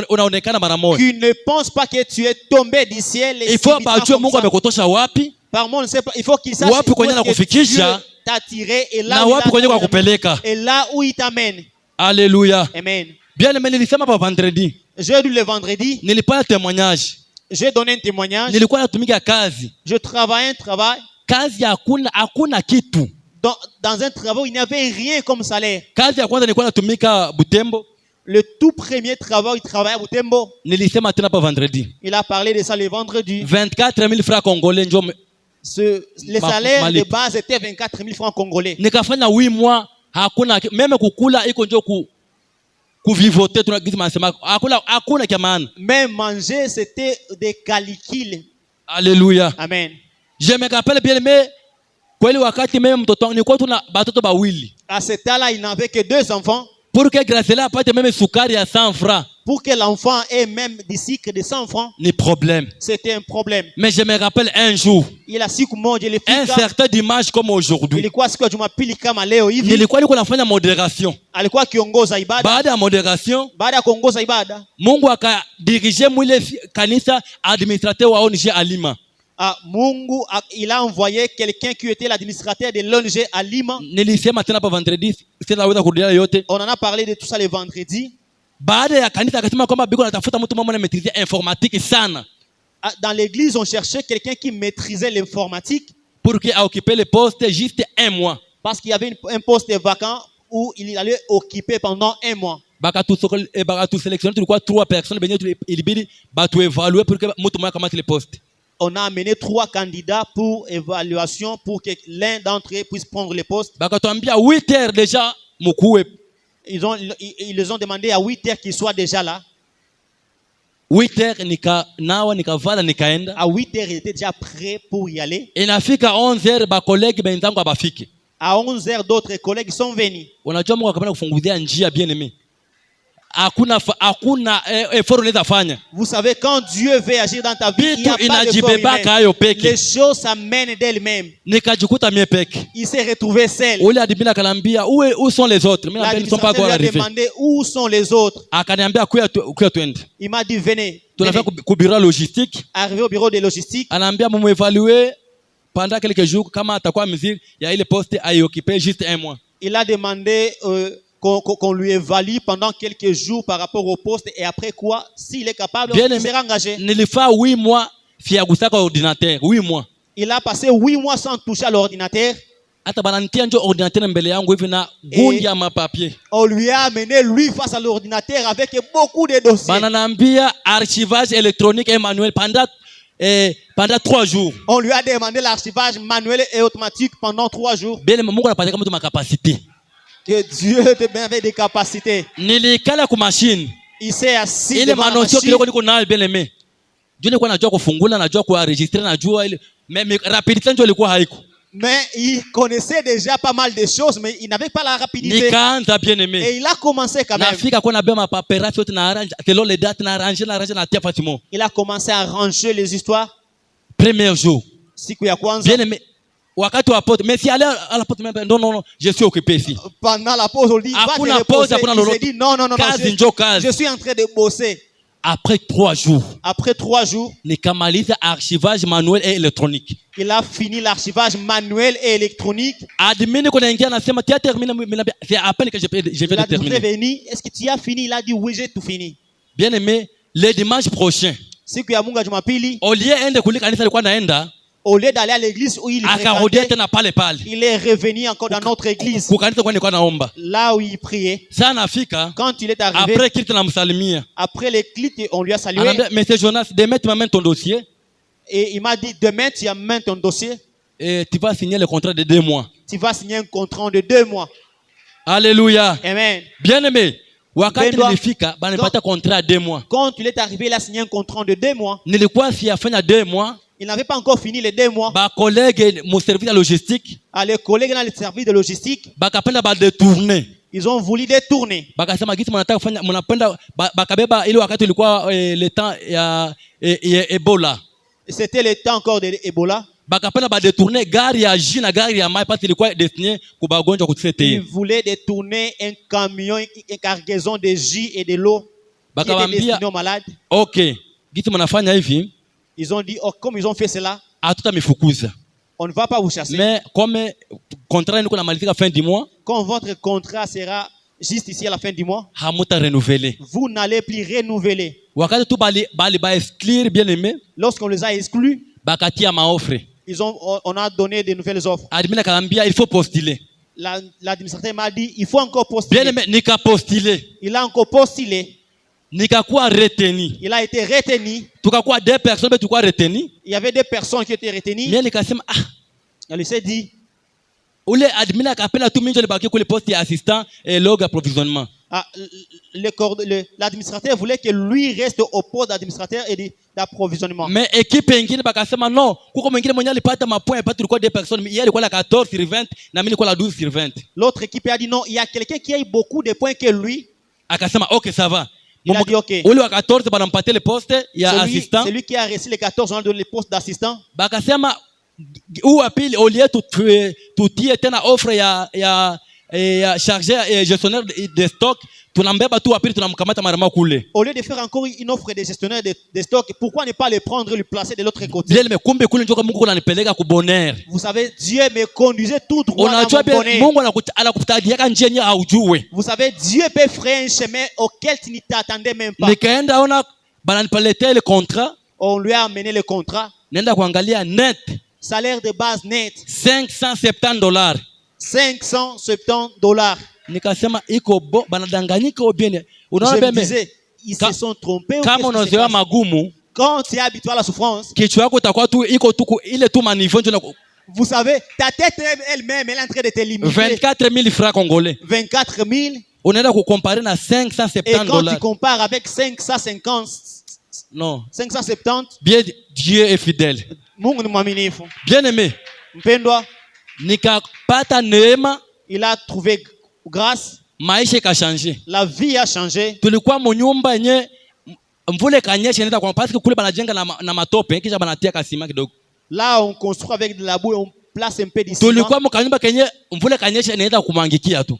unaonekana mara moja. Qui ne pense pas que tu es tombé du ciel. Et Il faut subitement bajue comme Mungu ça. amekutosha wapi Par moi, on ne sait pas. Il faut qu'il sache Wapi où kwenye est-ce que anakufikisha, Dieu t'a tiré et na là où wapi kwenye kwa il kupeleka. et là où il t'amène. Haleluya. Amen. Bien-aimé, nilisema pa vendredi, J'ai lu le vendredi, nilipata témoignage. j'ai donné un témoignage. Nilikuwa natumika kazi. Je travaillais un travail. Kazi hakuna kitu. Dans un travail où il n'y avait rien comme salaire. Kazi ya kwanza nilikuwa natumika Butembo. Le tout premier travail, il travaillait à Butembo. Nilisema tena pa vendredi. Il a parlé de ça le vendredi. 24 000 francs congolais njo Le salaire de malipo. base était 24 000 francs congolais. nikafanya 8 mois, hakuna meme kukula iko njo kuvivote tunakisema nasema hakuna kia maana. Même manger, c'était des calculs. Haleluya. Amen. Je me rappelle bien aimé, kweli wakati meme mtoto nilikuwa tuna batoto bawili. À ce temps-là, il n'avait que 2 enfants. Pour que Gracela apate meme sukari ya 100 francs. Pour que l'enfant ait même du sucre de 100 francs, Ni problème. c'était un problème. Mais je me rappelle un jour, Il a siku moja un certain dimanche comme aujourd'hui, ilikuwa siku ya Jumapili kama leo hivi, nilikuwa niko nafanya moderation. alikuwa akiongoza ibada. Baada ya moderation, Baada ya kuongoza ibada, Mungu akadirige mwile kanisa administrateur wa ONG Alima. Mungu il a envoyé quelqu'un qui était l'administrateur de l'ONG à Lima. Nilisema tena pa vendredi, sitaweza kurudia yote. On en a parlé de tout ça le vendredi. Baada ya kanisa akasema kwamba biko natafuta mtu mmoja anayemaîtriser informatique sana. Dans l'église, on cherchait quelqu'un qui maîtrisait l'informatique. Pour qu'il occupe le poste juste 1 mois. Parce qu'il y avait un poste vacant où il allait occuper pendant 1 mois. Bakatu sélectionner tulikuwa 3 personnes benye ilibidi batu évaluer pour que mtu mmoja kamate le poste. On a amené 3 candidats pour évaluation pour que l'un d'entre eux puisse prendre le poste. Bakatuambia 8 heures déjà mkuwe. Ils les ont demandé à 8 heures qu'ils soient déjà là. 8 heures nawa nikavala nikaenda. À 8 heures, il était déjà prêt pour y aller. Inafika 11 heures ba collègue benzangu abafike. À 11 heures, d'autres collègues sont venus. Unajua Mungu akapenda kufunguzia njia bien aimé. Hakuna effort unaweza fanya. Vous savez, quand Dieu veut agir dans ta vie, il n'y a pas d'effort. Les choses s'amènent d'elles-mêmes. Nikajikuta mie peke. Il s'est retrouvé seul. Ule adibina akanambia où sont les autres? Mimi naambia ils sont pas encore L'administrateur lui a arrivés. demandé où sont les autres. Akaniambia kuya twende. Il m'a dit venez. Tunafika ku bureau logistique. Arrivé au bureau de logistique. Anaambia mumevalue pendant quelques jours kama atakuwa mzuri ya ile poste aioccupé juste un mois. Il a demandé qu'on lui évalue pendant quelques jours par rapport au poste et après quoi, s'il est capable, il sera engagé. Nilifaa 8 mois siagusaka ordinateur, 8 mois. Il a passé 8 mois sans toucher à l'ordinateur. Hata bananitia njo ordinateur mbele yangu hivi na gundi ya mapapier. On lui a amené lui face à l'ordinateur avec beaucoup de dossiers. Bananambia archivage électronique et manuel pendant 3 jours. On lui a demandé l'archivage manuel et automatique pendant 3 jours. Bien Mungu anapatia mtu makapasiti. Que Dieu te donne des capacités. Nilikala ku machine. Il s'est assis ile devant la manosio machine. Kiloko niko nayo bien aimé. Juu nilikuwa najua kufungula, najua kuenregistrer, najua ile mais rapidité ndio ilikuwa haiko. Mais il connaissait déjà pas mal de choses, mais il n'avait pas la rapidité. Nikaanza bien aimé. Et il a commencé quand même. Nafika kwa nabeba mapaperasi yote na arrange, selon les dates na arrange na tia Fatimo. Il a commencé à ranger les histoires. Premier jour. Siku ya kwanza. Bien aimé. Wakati wa porte, mais si aller à la porte même non, je suis occupé ici. Pendant la pause, on dit va te reposer. Il dit non, je suis en train de bosser. Après 3 jours. Après 3 jours. Nikamaliza archivage manuel et électronique. Il a fini l'archivage manuel et électronique. Admin qu'on a ingia nasema tu as terminé, c'est à peine que je vais le terminer. Est-ce que tu as fini? Il a dit oui, j'ai tout fini. Bien aimé, le dimanche prochain. Siku ya Mungu Jumapili. Au lieu ende kulika kanisa alikuwa naenda. Au lieu d'aller à l'église où il fréquentait, il est revenu encore dans notre église. Là où il priait. Quand il est arrivé, après les clics, on lui a salué. Monsieur Jonas, demain tu m'amènes ton dossier. Et il m'a dit, demain tu amènes ton dossier. Et tu vas signer le contrat de 2 mois. Tu vas signer un contrat de 2 mois. Alléluia. Amen. Bien aimé. Wakati nilifika, banipata contrat 2 mois. Quand il est arrivé, il a signé un contrat de 2 mois. Nilikuwa siyafanya 2 mois. Il n'avait pas encore fini les 2 mois. Ba collègue mon service de logistique. Les collègues dans le service de logistique. Bakapenda ba détourner. Ils ont voulu détourner. Bakasema gisi mnataka kufanya mnapenda bakabeba ile wakati ulikuwa le temps ya Ebola. C'était le temps encore de Ebola. Bakapenda ba détourner gari ya jus na gari ya mai parce que ilikuwa destiné ku bagonjwa kutsete. Ils voulaient détourner un camion, une cargaison de jus et de l'eau qui était destiné aux malades. OK. Gisi mnafanya hivi. Ils ont dit, oh, comme ils ont fait cela, on ne va pas vous chasser. Mais comme contrat nous à fin du mois, quand votre contrat sera juste ici à la fin du mois, vous n'allez plus renouveler. Lorsqu'on les a exclus, on a donné de nouvelles offres. Il faut postuler. L'administrateur m'a dit, il faut encore postuler. Il a encore postulé. Nikakuwa retenu. Il a été retenu. Tukakuwa 2 personnes mais tukakuwa retenu. Il y avait 2 personnes qui étaient retenues. Mais nikasema elle s'est dit ule admin akapenda tu minjo libaki kule poste ya assistant et log approvisionnement. L'administrateur voulait que lui reste au poste d'administrateur et d'approvisionnement. Mais équipe ingine bakasema non, kuko mwingine mwenye alipata mapoint pas tulikuwa 2 personnes, yeye alikuwa la 14 sur 20 na mimi nilikuwa la 12 sur 20. L'autre équipe a dit non, il y a quelqu'un qui a eu beaucoup de points que lui. Akasema OK, ça va. Il a dit OK. Ule wa 14 banampatia le poste ya assistant. Celui qui a reçu les 14 on a donné le poste d'assistant. Bakasema ou apili au lieu tutie tena offre ya chargé et gestionnaire de stock tunambeba tu apili tunamkamata marama kule. Au lieu de faire encore une offre de gestionnaire de stock, pourquoi ne pas le prendre et le placer de l'autre côté? Bien mais kumbe kule njoka Mungu ananipeleka ku bonheur. Vous savez, Dieu me conduisait tout droit dans mon bonheur. Mungu anakutadia njia yenye haujue. Vous savez, Dieu peut faire un chemin auquel tu ne t'attendais même pas. Nikaenda ona bananipeleta le contrat. On lui a amené le contrat. Nenda kuangalia net. Salaire de base net. $570. $570. Nikasema iko bo banadanganyika bien. Unaona beme. Ils se sont trompés. Kama unazoea magumu, quand tu es habitué à la souffrance, kichwa yako itakuwa tu iko tu ile tu maniveau ndio. Vous savez, ta tête elle-même elle est en train de te limiter. 24 000 francs congolais. 24 000. Unaenda kucomparer na $570. Et quand tu compares avec 550, non. 570. Bien, Dieu est fidèle. Mungu ni mwaminifu. Bien aimé. Mpendwa. Nikapata neema. Il a trouvé grâce. Maisha ikachangé. La vie a changé. Tulikuwa mnyumba yenye mvule kanyesha inaenda kwa parce que kule banajenga na matope kisha banatia kasima kidogo. Là on construit avec de la boue et on place un peu de ciment. Tulikuwa mkanyumba kenye mvule kanyesha inaenda kumangikia tu.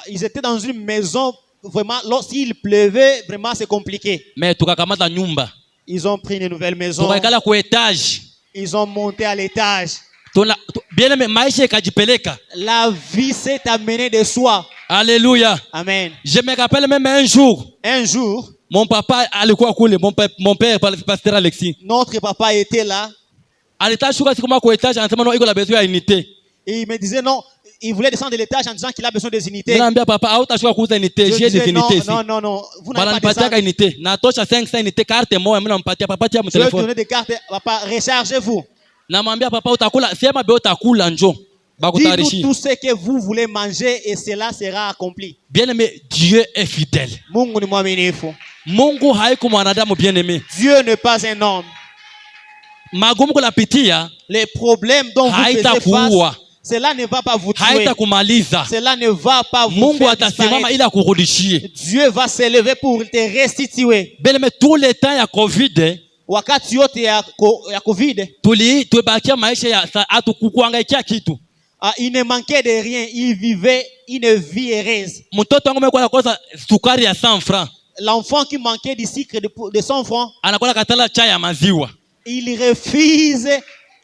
Ils étaient dans une maison vraiment lorsqu'il pleuvait vraiment c'est compliqué. Mais tukakamata nyumba. Ils ont pris une nouvelle maison. Tukakala ku étage. Ils ont monté à l'étage. La vie s'est amenée de soi. Alléluia. Amen. Je me rappelle même un jour. Un jour, mon papa alikuwa kule, mon père pasteur Alexis. Notre papa était là. Alitaka kama kwa étage, anasema non, iko la besoin ya unité. Et il me disait non, il voulait descendre de l'étage en disant qu'il a besoin des unités. Ninaambia papa, hautashuka kuuza unité, j'ai des unités ici. Non, vous n'avez pas descendre. Unité. Natosha 500 unités carte moja, mimi nampatia papa tia mtelefoni. Je vais donner des cartes, papa, rechargez-vous. Namwambia papa utakula, sema be utakula njoo. Dis-nous tout ce que vous voulez manger et cela sera accompli. Bien-aimé, Dieu est fidèle. Mungu ni mwaminifu. Mungu haiko mwanadamu bien-aimé. Dieu n'est pas un homme. Magumu kunapitia, les problèmes dont vous faites face, cela ne va pas vous tuer. Cela ne va pas vous faire disparaître. Dieu va s'élever pour te restituer. Bien-aimé, tout le temps ya Covid, wakati yote ya Covid, tulibakia maisha ya hatukuangaikia kitu. Il ne manquait de rien, il vivait une vie heureuse. Mtoto wangu amekuwa kosa sukari ya 100 francs. L'enfant qui manquait du sucre de 100 francs, anakuwa katala chai ya maziwa. Il refuse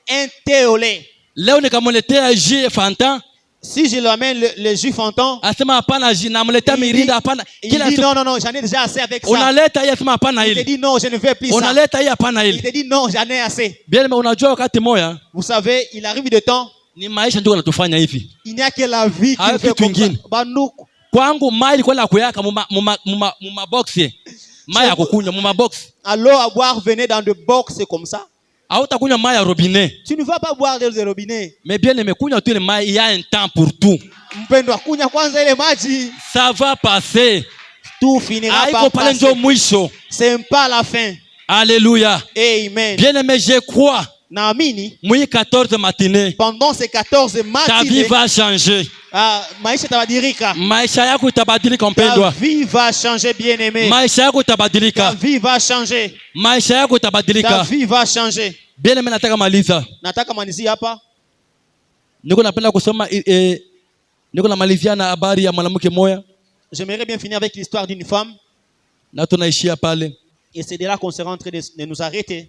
un thé au lait. Leo nikamletea jus Fanta. Si je lui amène le jus Fanta, asema hapana jus, namletea mirinda hapana. Il dit non, j'en ai déjà assez avec ça. Unaleta hii, asema hapana hili. Il te dit non, je ne veux plus ça. Unaleta hii, hapana hili. Il te dit non, j'en ai assez. Bien, mais unajua wakati moja, vous savez, il arrive de temps, ni maisha ndio yanatufanya hivi. Il n'y a que la vie qui fait comme ça. Banuku. Kwangu mai ilikuwa la kuyaka muma box. Mai ya kukunywa muma box. Alors à boire venez dans de box comme ça. Hautakunywa mai ya robinet. Tu ne vas pas boire de robinet. Mais bien nimekunywa tu ile mai, il y a un temps pour tout. Mpendwa, kunywa kwanza ile maji. Ça va passer. Tout finira par passer. C'est pas la fin. Alléluia. Amen. Bien aimé, je crois. Naamini. Mwi 14 matinée. Pendant ces 14 matinées. Ta vie va changer. Maisha tabadilika. Maisha yako itabadilika mpendwa. Ta vie va changer bien aimé. Maisha yako itabadilika. Ta vie va changer. Maisha yako itabadilika. Ta vie va changer. Bien aimé, nataka maliza. Nataka malizia hapa. Niko napenda kusoma niko namalizia na habari ya mwanamke moja. J'aimerais bien finir avec l'histoire d'une femme. Na tunaishia pale. Et c'est de là qu'on sera en train de nous arrêter.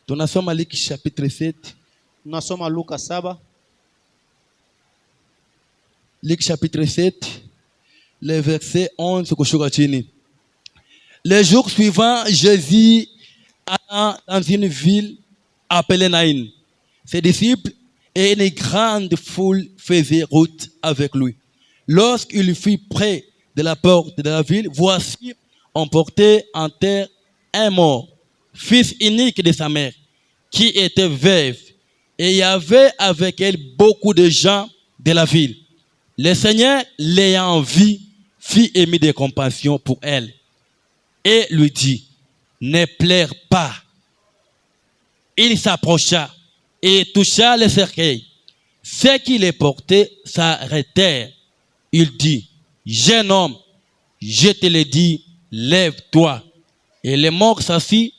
Tunasoma Luc chapitre 7. Tunasoma Luka 7. Luc chapitre 7, le verset 11 kushuka chini. Le jour suivant, Jésus alla dans une ville appelée Naïn. Ses disciples et une grande foule faisaient route avec lui. Lorsqu'il fut près de la porte de la ville, voici, on portait en terre un mort, fils unique de sa mère, qui était veuve, et il y avait avec elle beaucoup de gens de la ville. Le Seigneur, l'ayant vu, fit émis de compassion pour elle, et lui dit, ne pleure pas. Il s'approcha et toucha le cercueil. Ceux qui les portaient s'arrêtèrent. Il dit, jeune homme, je te le dis, lève-toi. Et le mort s'assit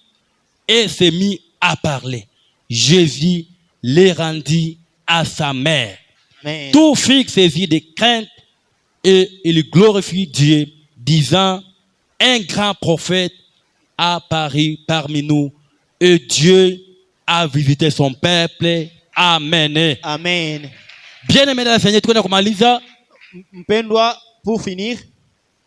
et se mit à parler. Jésus les rendit à sa mère. Amen. Tout fut saisi de crainte et il glorifie Dieu, disant, un grand prophète a apparu parmi nous et Dieu a visité son peuple. Amen. Amen. Bien-aimé dans le Seigneur, tunaenda kumaliza. Mpendwa, pour finir,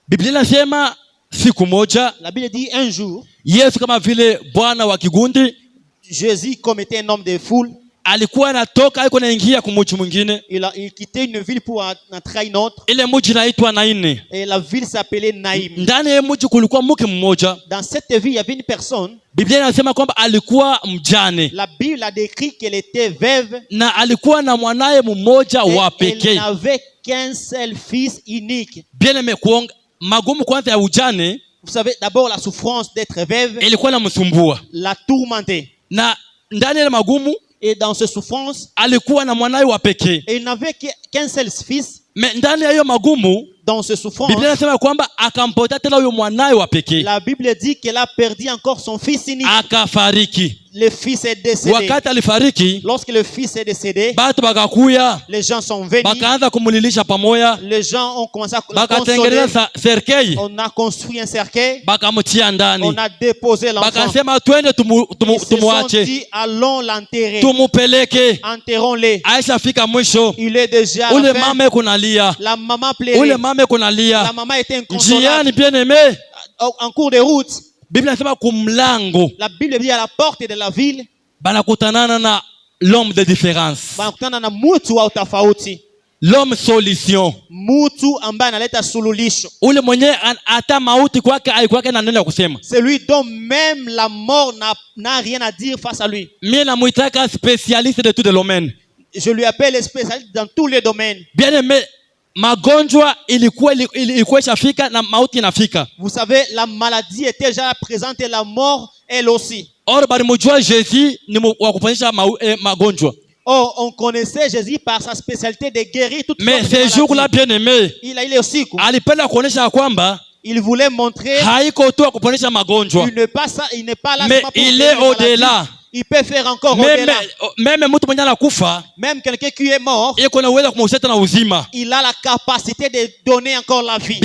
Biblia inasema siku moja, la Bible dit un jour, Yesu kama vile bwana wa kigundi, Jésus comme était un homme de foule, alikuwa anatoka alikuwa anaingia kumji mwingine. Il quittait une ville pour entrer à une autre. Ile mji inaitwa Naini. Et la ville s'appelait Naïm. Ndani ya mji kulikuwa mke mmoja. Dans cette ville, il y avait une personne. Biblia inasema kwamba alikuwa mjane. La Bible a décrit qu'elle était veuve. Na alikuwa na mwanae mmoja wa pekee. Elle n'avait qu'un seul fils unique. Bien aimé, magumu kwanza ya ujane. Vous savez, d'abord la souffrance d'être veuve. Ilikuwa inamsumbua. La tourmentait. Na ndani ya magumu, et dans cette souffrance, alikuwa na mwanae wa pekee. Et il n'avait qu'un seul fils. Mais ndani ya hiyo magumu, dans cette souffrance, Biblia inasema kwamba akampoteza tena huyo mwanae wa pekee. La Bible dit qu'elle a perdu encore son fils unique. Akafariki. le fils est décédé, lorsque le fils est décédé, les gens sont venus, les gens ont commencé à le consoler. On a construit un cercueil, on a déposé l'enfant. Ils se sont dit, allons l'enterrer, enterrons-le. Il est déjà à la fin. La maman plairait, la maman était inconsolable. En cours de route, la Bible dit à la porte de la ville, l'homme de différence, l'homme solution, celui dont même la mort n'a rien à dire face à lui. Spécialiste de tout le domaine. Je lui appelle le spécialiste dans tous les domaines. Bien aimé, magonjwa ilikuwa ishafika na mauti inafika. Vous savez, la maladie était déjà présente et la mort elle aussi. Or balimujua Jésus ni wa kuponyesha magonjwa. Oh, on connaissait Jésus par sa spécialité de guérir toutes mais ces jours-là, bien aimé, il est aussi alipenda kuonesha kwamba il voulait montrer il n'est pas là mais il est au-delà. Il peut faire encore au-delà. Même quelqu'un qui est mort, il a la capacité de donner encore la vie.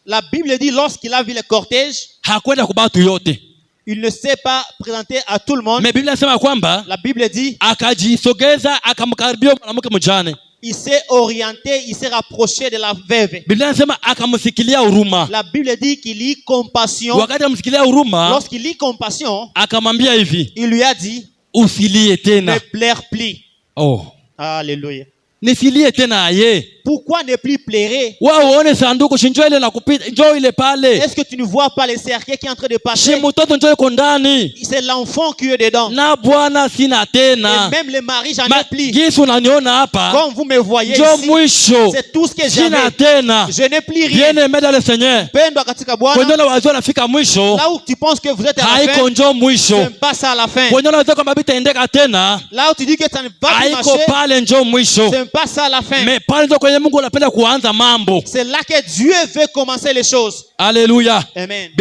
La Bible dit lorsqu'il a vu le cortège, il ne s'est pas présenté à tout le monde. La Bible dit il s'est orienté, il s'est rapproché de la veuve. La Bible dit qu'il lit compassion. Lorsqu'il lit compassion, il lui a dit ne pleure plus. Oh. Alléluia. Pourquoi ne plus pleurer? Est-ce que tu ne vois pas les cercueils qui est en train de passer? C'est l'enfant qui est dedans. Et même le mari, j'en ai plus. Comme vous me voyez ici, c'est tout ce que j'avais. Je n'ai plus rien. Là où tu penses que vous êtes à la fin, ce n'est pas ça à la fin. Là où tu dis que ça ne va plus marcher, ce n'est pas ça à la fin. C'est là que Dieu veut commencer les choses. Alléluia. Amen.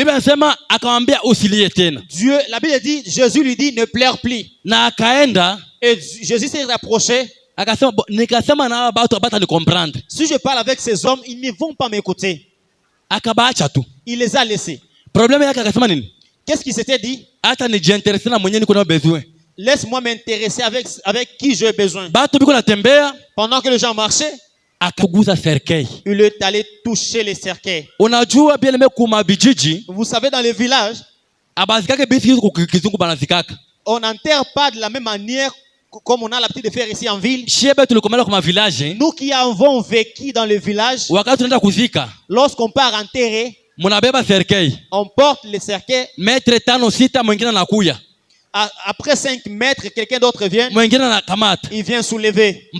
Dieu, la Bible dit, Jésus lui dit ne pleure plus. Et Jésus s'est rapproché. Si je parle avec ces hommes, ils ne vont pas m'écouter. Il les a laissés. Qu'est-ce qu'il s'était dit? Laisse-moi m'intéresser avec qui j'ai besoin. Pendant que les gens marchaient, il est allé toucher les cercueils. Vous savez, dans les villages, on n'enterre pas de la même manière comme on a l'habitude de faire ici en ville. Nous qui avons vécu dans le village, lorsqu'on part enterrer, on porte les cercueils. Après 5 mètres, quelqu'un d'autre vient. Il vient soulever.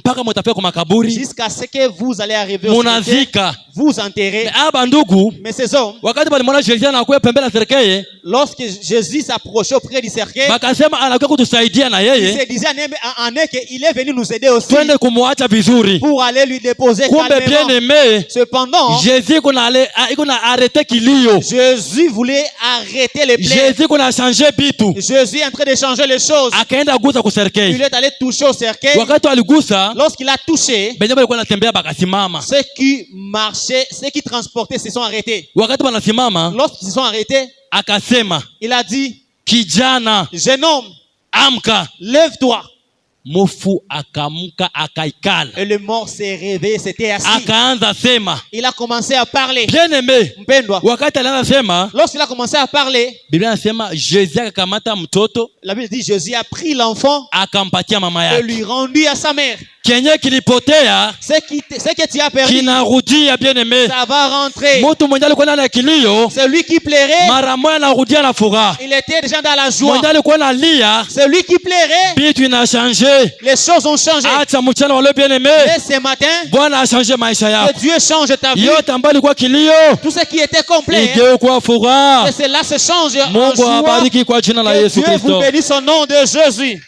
Jusqu'à ce que vous allez arriver au cimetière, vous enterrez. Mais ces hommes, lorsque Jésus s'approchait auprès du cercueil, il se disait en qu'il est venu nous aider aussi pour aller lui déposer calmement. Cependant, Jésus voulait arrêter les plaies. Jésus est en train de changer les choses. Il est allé toucher au cercueil. Lorsqu'il a touché, ceux qui marchaient, ceux qui transportaient se sont arrêtés. Lorsqu'ils se sont arrêtés, il a dit, jeune homme, lève-toi. Et le mort s'est réveillé, s'était assis. Il a commencé à parler. Lorsqu'il a commencé à parler, la Bible dit Jésus a pris l'enfant et lui rendu à sa mère. Ce que tu as perdu, ça va rentrer. Celui qui plairait, il était déjà dans la joie. Celui qui plairait, les choses ont changé. Et ce matin, que Dieu change ta vie. Tout ce qui était complet, que cela se change en joie. Que Dieu vous bénisse au nom de Jésus.